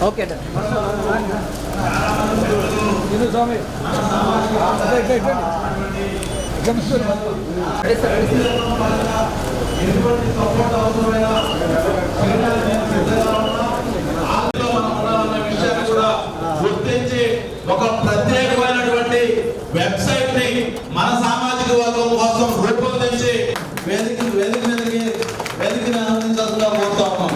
Okay ఇది స్వామి గుర్తించి ఒక ప్రత్యేకమైనటువంటి వెబ్సైట్ ని మన సామాజిక వర్గం కోసం రూపొందించి వేదికని ఆనందించాల్సిందిగా కోరుతా ఉన్నాం.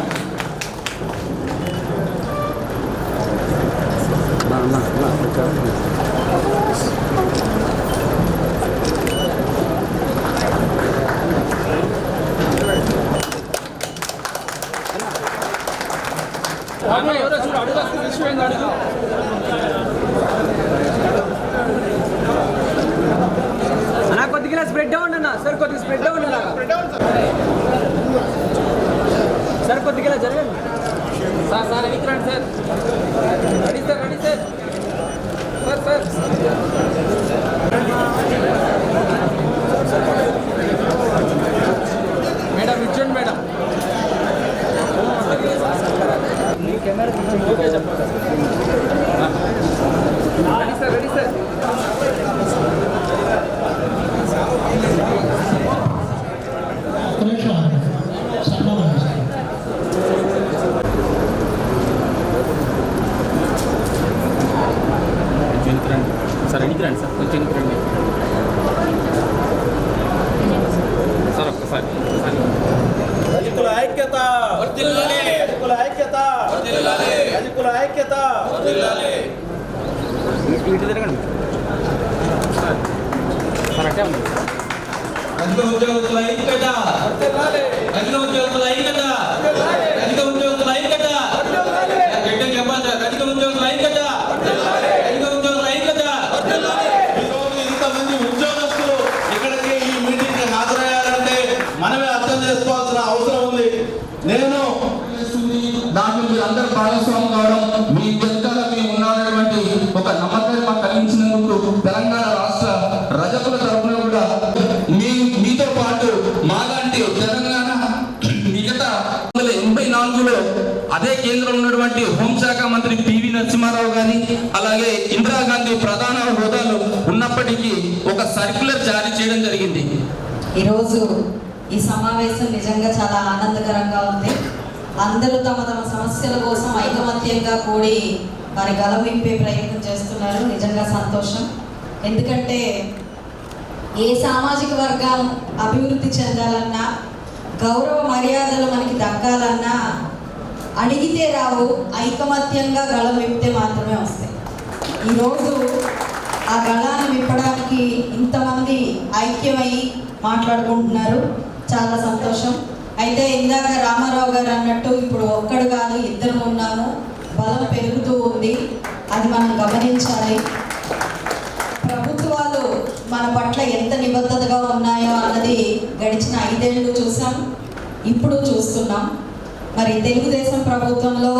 ఎవరో చూడు అడుగు విషయం అడుగు అన్నా కొద్దిగా స్ప్రెడ్ డౌన్ అన్నా సార్ కొద్దిగా స్ప్రెడ్ డౌన్ అన్నా సార్ కొద్దిగా జరగండి సార్ సార్ ఎనికి రండి sir ready sir ready sir sir sir madam ఇచ్చండి మేడం కెమెరా ఓకే చెప్పండి ready sir ready sir sir ఎనికి రండి సార్ కొంచెం ఎనికి రండి సార్ ఒక్కసారి రజకుల ఐక్యత వర్ధిల్లాలి రజకుల ఐక్యత వర్ధిల్లాలి రజకుల ఐక్యత వర్ధిల్లాలి ఇటు తిరగండి సార్ అట్టే ఉంది రజక ఉద్యోగుల ఐక్యత వర్ధిల్లాలి రజక ఉద్యోగుల ఐక్యత రజక ఉద్యోగుల ఐక్యత గట్టిగా చెప్పండి సార్. రజక ఉద్యోగుల ఐక్యత రజక ఉద్యోగుల ఐక్యత. ఈరోజు ఇంతమంది ఉద్యోగస్తులు ఇక్కడికి ఈ మీటింగ్ కి హాజరయ్యారంటే మనమే అర్థం చేసుకోవాల్సిన అవసరం ఉంది. నేను దాంట్లో మీరు అందరూ భాగస్వామి కావడం, మీ వెనకాల మేము ఉన్నటువంటి ఒక నమ్మకాన్ని మాకు కలిగించినందుకు తెలంగాణ రాష్ట్ర రజకుల తరఫున కూడా మీతో పాటు మాలాంటి తెలంగాణ మిగతా 1984లో అదే కేంద్రంలో ఉన్నటువంటి హోంశాఖ మంత్రి పివి నరసింహారావు గారి అలాగే ఇందిరాగాంధీ ప్రధాన హోదాలో ఉన్నప్పటికీ ఒక సర్క్యులర్ జారీ చేయడం జరిగింది. ఈరోజు ఈ సమావేశం నిజంగా చాలా ఆనందకరంగా ఉంది. అందరూ తమ తమ సమస్యల కోసం ఐకమత్యంగా కూడి వారి గలం విప్పే ప్రయత్నం చేస్తున్నారు. నిజంగా సంతోషం. ఎందుకంటే ఏ సామాజిక వర్గం అభివృద్ధి చెందాలన్నా, గౌరవ మర్యాదలు మనకి దక్కాలన్నా అడిగితే రావు, ఐకమత్యంగా గళం విప్పితే మాత్రమే వస్తాయి. ఈరోజు ఆ గళాన్ని విప్పడానికి ఇంతమంది ఐక్యమై మాట్లాడుకుంటున్నారు. చాలా సంతోషం. అయితే ఇందాక రామారావు గారు అన్నట్టు ఇప్పుడు ఒక్కడు కాదు, ఇద్దరు ఉన్నాము. బలం పెరుగుతూ ఉంది, అది మనం గమనించాలి. ప్రభుత్వాలు మన పట్ల ఎంత నిబద్ధతగా ఉన్నాయో అన్నది గడిచిన 5 ఏళ్ళు చూసాం, ఇప్పుడు చూస్తున్నాం. మరి తెలుగుదేశం ప్రభుత్వంలో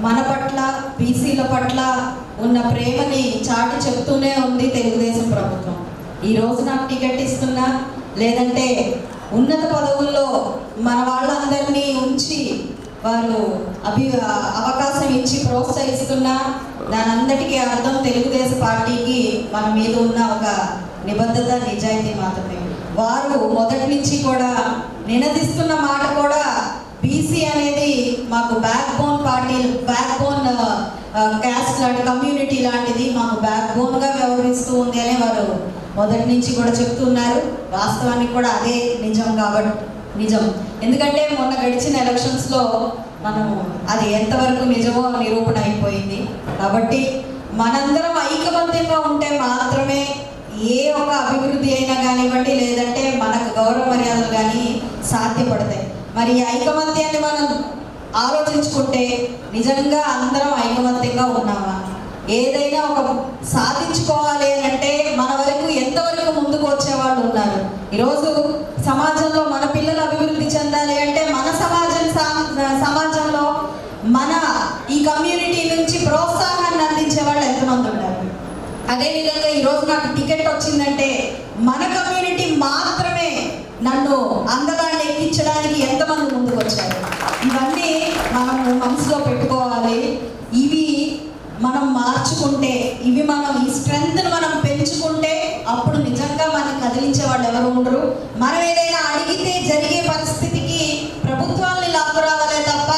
మన పట్ల, బీసీల పట్ల ఉన్న ప్రేమని చాటి చెప్తూనే ఉంది తెలుగుదేశం ప్రభుత్వం. ఈరోజు నాకు టికెట్ ఇస్తున్నా, లేదంటే ఉన్నత పదవుల్లో మన వాళ్ళందరినీ ఉంచి వారు అవకాశం ఇచ్చి ప్రోత్సహిస్తున్నా, దానంతటికీ అర్థం తెలుగుదేశం పార్టీకి మన మీద ఉన్న ఒక నిబద్ధత, నిజాయితీ మాత్రమే. వారు మొదటి నుంచి కూడా నినదిస్తున్న మాట కూడా బీసీ అనేది మాకు back bone party, back bone caste లాంటి కమ్యూనిటీ లాంటిది, మాకు బ్యాక్ బోన్గా వ్యవహరిస్తూ ఉంది అని వారు మొదటి నుంచి కూడా చెప్తున్నారు. వాస్తవానికి కూడా అదే నిజం. ఎందుకంటే మొన్న గడిచిన ఎలక్షన్స్లో మనం అది ఎంతవరకు నిజమో నిరూపణ అయిపోయింది. కాబట్టి మనందరం ఐకమత్యంగా ఉంటే మాత్రమే ఏ ఒక అభివృద్ధి అయినా కానివ్వండి, లేదంటే మనకు గౌరవ మర్యాదలు కానీ సాధ్యపడతాయి. మరి ఈ ఐకమత్యాన్ని మనం ఆలోచించుకుంటే నిజంగా అందరం ఐకమత్యంగా ఉన్నామా? ఏదైనా ఒక సాధించుకోవాలి అని అంటే మన వరకు ఎంతవరకు ముందుకు వచ్చేవాళ్ళు ఉన్నారు? ఈరోజు సమాజంలో మన పిల్లలు అభివృద్ధి చెందాలి అంటే మన సమాజంలో మన ఈ కమ్యూనిటీ నుంచి ప్రోత్సాహాన్ని అందించే వాళ్ళు ఎంతమంది ఉన్నారు? అదేవిధంగా ఈరోజు నాకు టికెట్ వచ్చిందంటే మన కమ్యూనిటీ మాత్రమే నన్ను అందగాన్ని ఎక్కించడానికి ఎంతమంది ముందుకు వచ్చారు. ఇవన్నీ మనం మనసులో పెట్టుకోవాలి. ఇవి మనం మార్చుకుంటే, ఇవి మనం ఈ స్ట్రెంగ్త్ని మనం పెంచుకుంటే అప్పుడు నిజంగా మనం కదిలించే వాళ్ళు ఎవరు ఉండరు. మనం ఏదైనా అడిగితే జరిగే పరిస్థితికి ప్రభుత్వాన్ని లాక్కు రావాలే తప్ప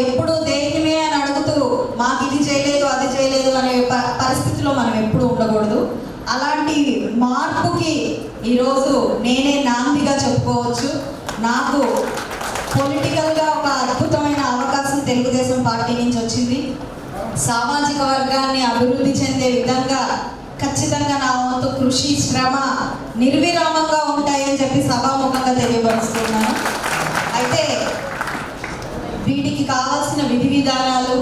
ఎప్పుడు దేనిమే అని అడుగుతూ మాకు ఇది చేయలేదు అది చేయలేదు అనే పరిస్థితిలో మనం ఎప్పుడు ఉండకూడదు. అలాంటి మార్పుకి ఈరోజు నేనే నాందిగా చెప్పుకోవచ్చు. నాకు పొలిటికల్గా ఒక అద్భుతమైన అవకాశం తెలుగుదేశం పార్టీ నుంచి వచ్చింది. సామాజిక వర్గాన్ని అభివృద్ధి చెందే విధంగా ఖచ్చితంగా నా వంతు కృషి శ్రమ నిర్విరామంగా ఉంటాయని చెప్పి సభాముఖంగా తెలియపరుస్తున్నాను. అయితే వీటికి కావాల్సిన విధి విధానాలు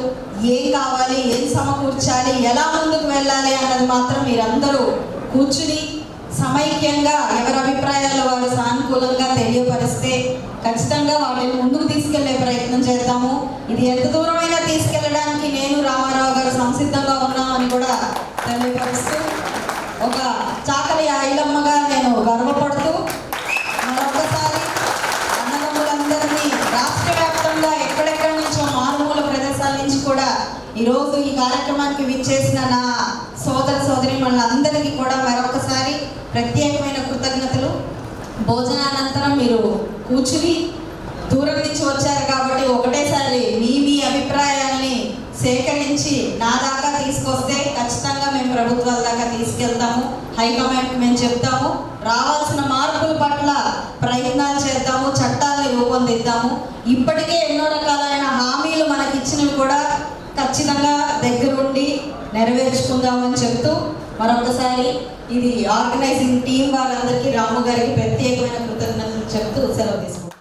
ఏం కావాలి, ఏం సమకూర్చాలి, ఎలా ముందుకు వెళ్ళాలి అన్నది మాత్రం మీరందరూ కూర్చుని సమైక్యంగా ఎవరి అభిప్రాయాలు వారు సానుకూలంగా తెలియపరిస్తే ఖచ్చితంగా వాటిని ముందుకు తీసుకెళ్లే ప్రయత్నం చేద్దాము. ఇది ఎంత దూరమైనా తీసుకెళ్ళడానికి నేను రామారావు గారు సంసిద్ధంగా ఉన్నామని కూడా తెలియపరుస్తూ, ఒక చాకలి ఐలమ్మగా నేను గర్వపడుతూ మరొకసారి అన్నదమ్ములందరినీ రాష్ట్ర వ్యాప్తంగా ఎక్కడెక్కడి నుంచో మారుమూల ప్రదేశాల నుంచి కూడా ఈరోజు ఈ కార్యక్రమానికి విచ్చేసిన నా సోదరీమణులందరికీ కూడా మరొకసారి ప్రత్యేకమైన కృతజ్ఞతలు. భోజనానంతరం మీరు కూర్చుని దూరం నుంచి వచ్చారు కాబట్టి ఒకటేసారి మీ అభిప్రాయాల్ని సేకరించి నా దాకా తీసుకొస్తే ఖచ్చితంగా మేము ప్రభుత్వాల దాకా తీసుకెళ్తాము. హైకమాండ్ మేము చెప్తాము, రావాల్సిన మార్పుల పట్ల ప్రయత్నాలు చేద్దాము, చట్టాలను రూపొందిద్దాము. ఇప్పటికే ఎన్నో రకాలైన హామీలు మనకి ఇచ్చినవి కూడా ఖచ్చితంగా దగ్గరుండి నెరవేర్చుకుందామని చెప్తూ మరొకసారి ఇది ఆర్గనైజింగ్ టీం వాళ్ళందరికీ రాము గారికి ప్రత్యేకమైన కృతజ్ఞతలు చెప్తూ సెలవు తీసుకుంటాం.